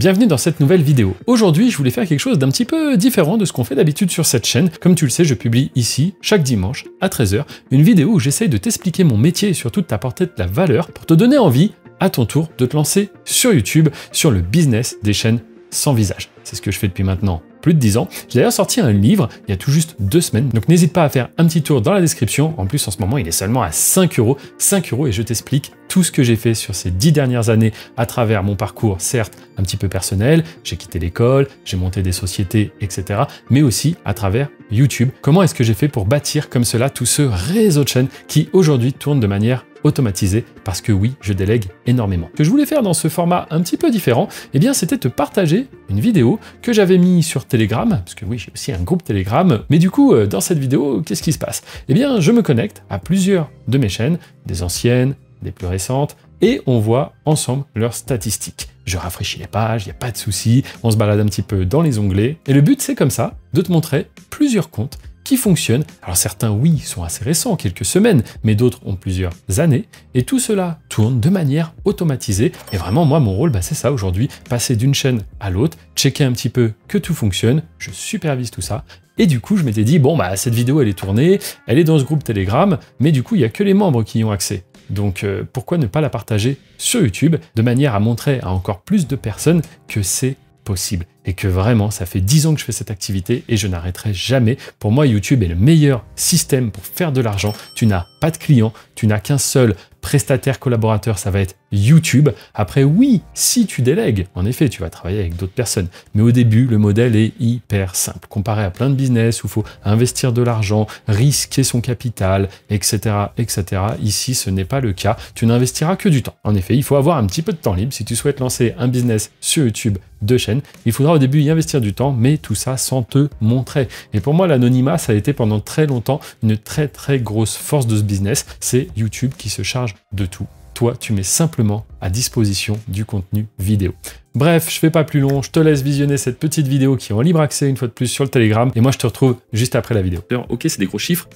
Bienvenue dans cette nouvelle vidéo. Aujourd'hui, je voulais faire quelque chose d'un petit peu différent de ce qu'on fait d'habitude sur cette chaîne. Comme tu le sais, je publie ici, chaque dimanche, à 13 h, une vidéo où j'essaye de t'expliquer mon métier et surtout de t'apporter de la valeur pour te donner envie, à ton tour, de te lancer sur YouTube, sur le business des chaînes sans visage. C'est ce que je fais depuis maintenant plus de 10 ans. J'ai d'ailleurs sorti un livre il y a tout juste 2 semaines, donc n'hésite pas à faire un petit tour dans la description. En plus, en ce moment, il est seulement à 5 €. 5 € et je t'explique tout ce que j'ai fait sur ces 10 dernières années à travers mon parcours, certes un petit peu personnel, j'ai quitté l'école, j'ai monté des sociétés, etc. Mais aussi à travers YouTube. Comment est-ce que j'ai fait pour bâtir comme cela tout ce réseau de chaînes qui aujourd'hui tourne de manière automatisé, parce que oui, je délègue énormément. Ce que je voulais faire dans ce format un petit peu différent, eh bien, c'était te partager une vidéo que j'avais mis sur Telegram, parce que oui, j'ai aussi un groupe Telegram, mais du coup, dans cette vidéo, qu'est-ce qui se passe? Eh bien, je me connecte à plusieurs de mes chaînes, des anciennes, des plus récentes, et on voit ensemble leurs statistiques. Je rafraîchis les pages, il n'y a pas de souci, on se balade un petit peu dans les onglets, et le but, c'est comme ça, de te montrer plusieurs comptes qui fonctionnent. Alors certains, oui, sont assez récents, quelques semaines, mais d'autres ont plusieurs années, et tout cela tourne de manière automatisée. Et vraiment, moi, mon rôle, c'est ça aujourd'hui, passer d'une chaîne à l'autre, checker un petit peu que tout fonctionne, je supervise tout ça, et du coup, je m'étais dit, bon, cette vidéo, elle est tournée, elle est dans ce groupe Telegram, mais du coup, il n'y a que les membres qui y ont accès. Donc, pourquoi ne pas la partager sur YouTube, de manière à montrer à encore plus de personnes que c'est possible et que vraiment ça fait 10 ans que je fais cette activité et je n'arrêterai jamais. Pour moi, YouTube est le meilleur système pour faire de l'argent. Tu n'as pas de clients, tu n'as qu'un seul prestataire collaborateur, ça va être YouTube. Après, oui, si tu délègues, en effet, tu vas travailler avec d'autres personnes. Mais au début, le modèle est hyper simple. Comparé à plein de business où il faut investir de l'argent, risquer son capital, etc., etc. Ici, ce n'est pas le cas. Tu n'investiras que du temps. En effet, il faut avoir un petit peu de temps libre. Si tu souhaites lancer un business sur YouTube de chaîne, il faudra au début y investir du temps, mais tout ça sans te montrer. Et pour moi, l'anonymat, ça a été pendant très longtemps une très très grosse force de ce business. C'est YouTube qui se charge de tout. Toi, tu mets simplement à disposition du contenu vidéo. Bref, je fais pas plus long, je te laisse visionner cette petite vidéo qui est en libre accès une fois de plus sur le Telegram, et moi je te retrouve juste après la vidéo. Alors, ok, c'est des gros chiffres,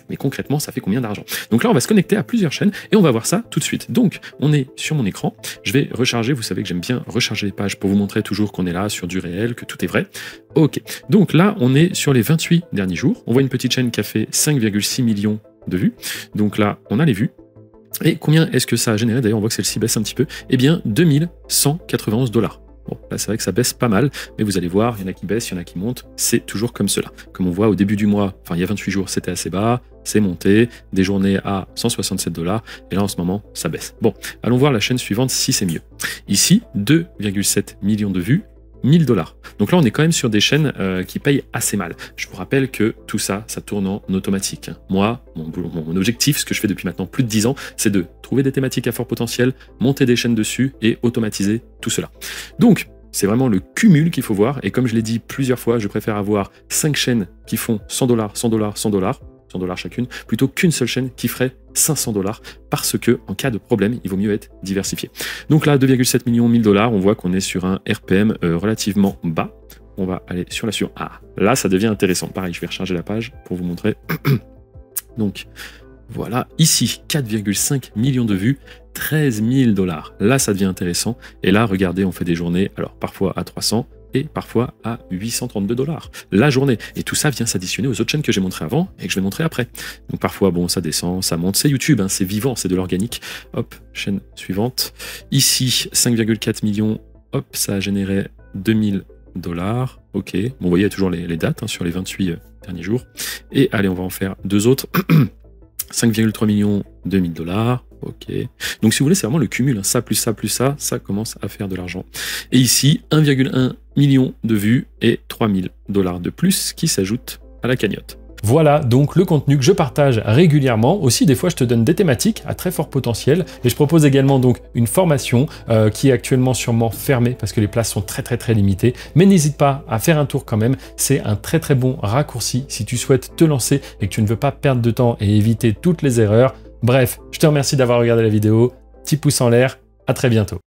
mais concrètement, ça fait combien d'argent? Donc là, on va se connecter à plusieurs chaînes, et on va voir ça tout de suite. Donc, on est sur mon écran, je vais recharger, vous savez que j'aime bien recharger les pages pour vous montrer toujours qu'on est là, sur du réel, que tout est vrai. Ok, donc là, on est sur les 28 derniers jours, on voit une petite chaîne qui a fait 5,6 millions de vues, donc là, on a les vues. Et combien est-ce que ça a généré? D'ailleurs, on voit que celle-ci baisse un petit peu. Eh bien, 2191 $. Bon, là, c'est vrai que ça baisse pas mal, mais vous allez voir, il y en a qui baissent, il y en a qui montent. C'est toujours comme cela. Comme on voit au début du mois, enfin, il y a 28 jours, c'était assez bas, c'est monté, des journées à 167 $, et là, en ce moment, ça baisse. Bon, allons voir la chaîne suivante si c'est mieux. Ici, 2,7 millions de vues, 1000 $. Donc là, on est quand même sur des chaînes qui payent assez mal. Je vous rappelle que tout ça, ça tourne en automatique. Moi, mon objectif, ce que je fais depuis maintenant plus de 10 ans, c'est de trouver des thématiques à fort potentiel, monter des chaînes dessus et automatiser tout cela. Donc, c'est vraiment le cumul qu'il faut voir. Et comme je l'ai dit plusieurs fois, je préfère avoir 5 chaînes qui font 100 $, 100 $, 100 $, 100 $ chacune, plutôt qu'une seule chaîne qui ferait 500 $, parce que en cas de problème, il vaut mieux être diversifié. Donc là, 2,7 millions, 1000 $, on voit qu'on est sur un RPM relativement bas. On va aller sur la suivante. Ah, là, ça devient intéressant. Pareil, je vais recharger la page pour vous montrer. Donc, voilà, ici, 4,5 millions de vues, 13 000 $. Là, ça devient intéressant. Et là, regardez, on fait des journées, alors parfois à 300, et parfois à 832 $ la journée. Et tout ça vient s'additionner aux autres chaînes que j'ai montrées avant et que je vais montrer après. Donc parfois, bon, ça descend, ça monte. C'est YouTube, hein, c'est vivant, c'est de l'organique. Hop, chaîne suivante. Ici, 5,4 millions, hop, ça a généré 2000 $. Ok, bon, vous voyez, il y a toujours les dates hein, sur les 28 derniers jours. Et allez, on va en faire deux autres. 5,3 millions, 2000 $. Ok. Donc si vous voulez, c'est vraiment le cumul. Hein. Ça plus ça plus ça, ça commence à faire de l'argent. Et ici, 1,1 million de vues et 3000 $ de plus qui s'ajoutent à la cagnotte. Voilà donc le contenu que je partage régulièrement. Aussi, des fois, je te donne des thématiques à très fort potentiel. Et je propose également donc une formation qui est actuellement sûrement fermée parce que les places sont très limitées. Mais n'hésite pas à faire un tour quand même. C'est un très bon raccourci si tu souhaites te lancer et que tu ne veux pas perdre de temps et éviter toutes les erreurs. Bref, je te remercie d'avoir regardé la vidéo. Petit pouce en l'air. À très bientôt.